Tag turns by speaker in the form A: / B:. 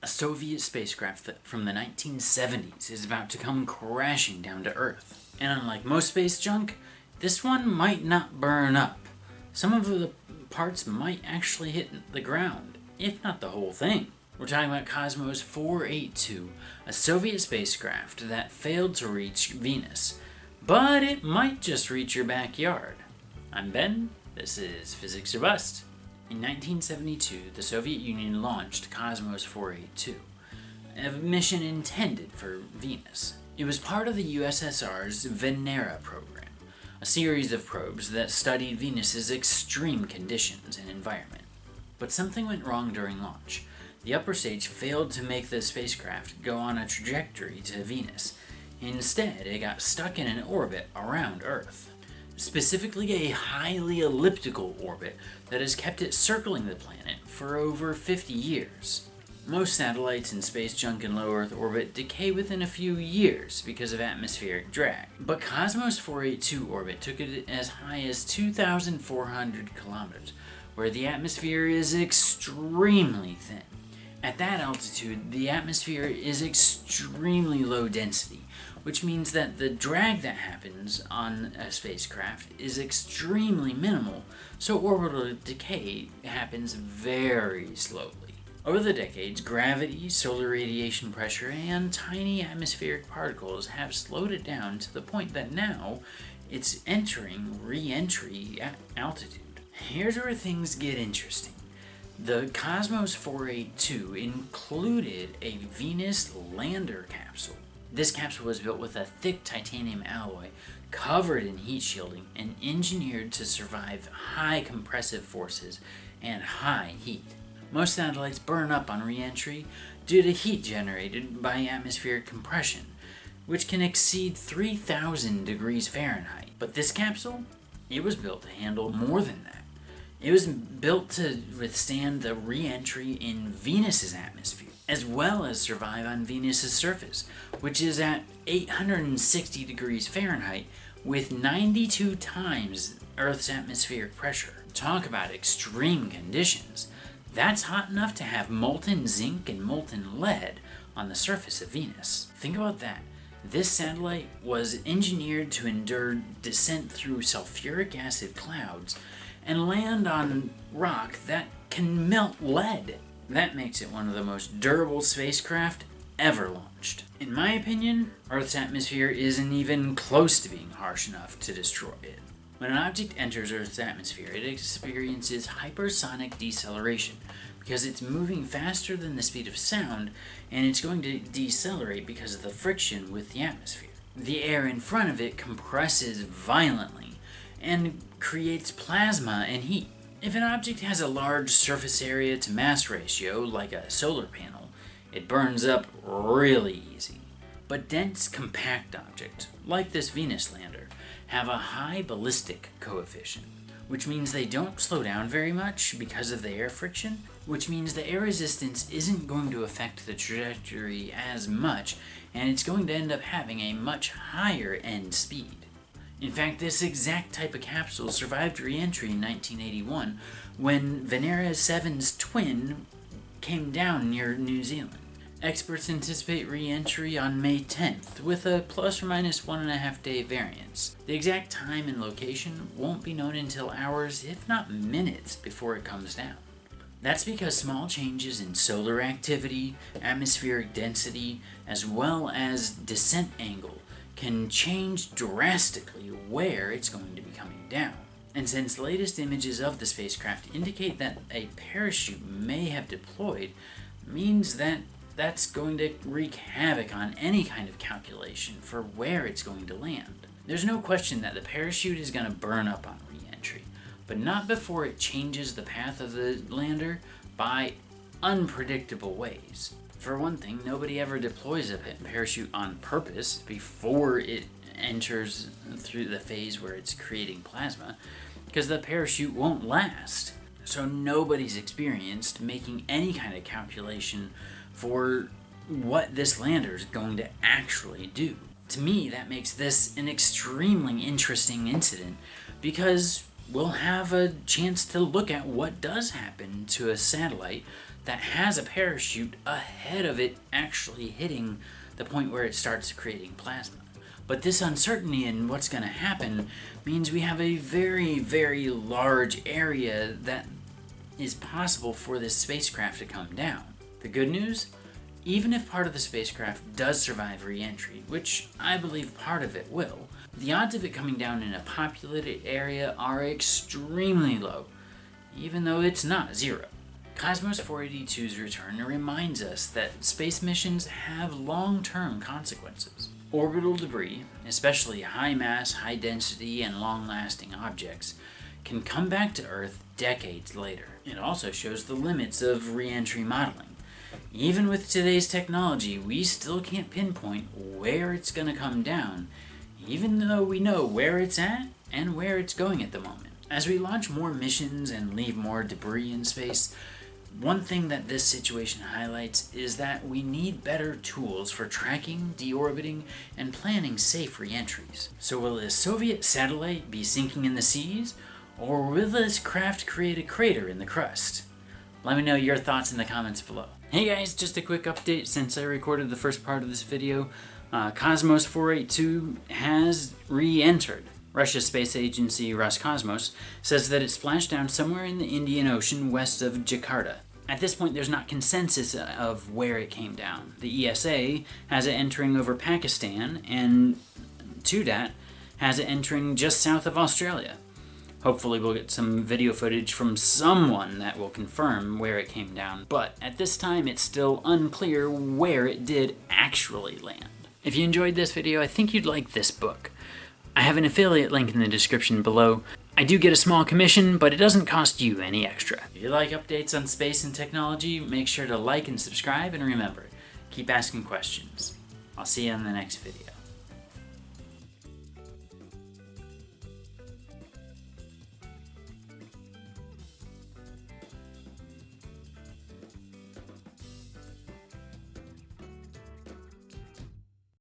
A: A Soviet spacecraft from the 1970s is about to come crashing down to Earth. And unlike most space junk, this one might not burn up. Some of the parts might actually hit the ground, if not the whole thing. We're talking about Kosmos 482, a Soviet spacecraft that failed to reach Venus, but it might just reach your backyard. I'm Ben, this is Physics or Bust. In 1972, the Soviet Union launched Kosmos 482, a mission intended for Venus. It was part of the USSR's Venera program, a series of probes that studied Venus's extreme conditions and environment. But something went wrong during launch. The upper stage failed to make the spacecraft go on a trajectory to Venus. Instead, it got stuck in an orbit around Earth. Specifically a highly elliptical orbit that has kept it circling the planet for over 50 years. Most satellites in space junk in low Earth orbit decay within a few years because of atmospheric drag, but Kosmos 482 orbit took it as high as 2,400 kilometers, where the atmosphere is extremely thin. At that altitude, the atmosphere is extremely low density, which means that the drag that happens on a spacecraft is extremely minimal, so orbital decay happens very slowly. Over the decades, gravity, solar radiation pressure, and tiny atmospheric particles have slowed it down to the point that now it's entering re-entry altitude. Here's where things get interesting. The Kosmos 482 included a Venus lander capsule. This capsule was built with a thick titanium alloy covered in heat shielding and engineered to survive high compressive forces and high heat. Most satellites burn up on re-entry due to heat generated by atmospheric compression, which can exceed 3,000 degrees Fahrenheit. But this capsule, it was built to handle more than that. It was built to withstand the re-entry in Venus's atmosphere, as well as survive on Venus's surface, which is at 860 degrees Fahrenheit with 92 times Earth's atmospheric pressure. Talk about extreme conditions. That's hot enough to have molten zinc and molten lead on the surface of Venus. Think about that. This satellite was engineered to endure descent through sulfuric acid clouds and land on rock that can melt lead. That makes it one of the most durable spacecraft ever launched. In my opinion, Earth's atmosphere isn't even close to being harsh enough to destroy it. When an object enters Earth's atmosphere, it experiences hypersonic deceleration because it's moving faster than the speed of sound, and it's going to decelerate because of the friction with the atmosphere. The air in front of it compresses violently and creates plasma and heat. If an object has a large surface area to mass ratio, like a solar panel, it burns up really easy. But dense, compact objects, like this Venus lander, have a high ballistic coefficient, which means they don't slow down very much because of the air friction, which means the air resistance isn't going to affect the trajectory as much, and it's going to end up having a much higher end speed. In fact, this exact type of capsule survived re-entry in 1981 when Venera 7's twin came down near New Zealand. Experts anticipate re-entry on May 10th with a plus or minus 1.5 day variance. The exact time and location won't be known until hours, if not minutes, before it comes down. That's because small changes in solar activity, atmospheric density, as well as descent angle can change drastically where it's going to be coming down. And since latest images of the spacecraft indicate that a parachute may have deployed, means that that's going to wreak havoc on any kind of calculation for where it's going to land. There's no question that the parachute is going to burn up on re-entry, but not before it changes the path of the lander by unpredictable ways. For one thing, nobody ever deploys a parachute on purpose before it enters through the phase where it's creating plasma, because the parachute won't last. So nobody's experienced making any kind of calculation for what this lander is going to actually do. To me, that makes this an extremely interesting incident, because we'll have a chance to look at what does happen to a satellite that has a parachute ahead of it actually hitting the point where it starts creating plasma. But this uncertainty in what's going to happen means we have a very, very large area that is possible for this spacecraft to come down. The good news? Even if part of the spacecraft does survive re-entry, which I believe part of it will, the odds of it coming down in a populated area are extremely low, even though it's not zero. Kosmos 482's return reminds us that space missions have long-term consequences. Orbital debris, especially high-mass, high-density, and long-lasting objects, can come back to Earth decades later. It also shows the limits of re-entry modeling. Even with today's technology, we still can't pinpoint where it's going to come down, even though we know where it's at and where it's going at the moment. As we launch more missions and leave more debris in space, one thing that this situation highlights is that we need better tools for tracking, deorbiting, and planning safe re-entries. So will a Soviet satellite be sinking in the seas, or will this craft create a crater in the crust? Let me know your thoughts in the comments below. Hey guys, just a quick update since I recorded the first part of this video. Kosmos 482 has re-entered. Russia's space agency Roscosmos says that it splashed down somewhere in the Indian Ocean west of Jakarta. At this point, there's not consensus of where it came down. The ESA has it entering over Pakistan, and TUDAT has it entering just south of Australia. Hopefully we'll get some video footage from someone that will confirm where it came down, but at this time it's still unclear where it did actually land. If you enjoyed this video, I think you'd like this book. I have an affiliate link in the description below. I do get a small commission, but it doesn't cost you any extra. If you like updates on space and technology, make sure to like and subscribe, and remember, keep asking questions. I'll see you in the next video.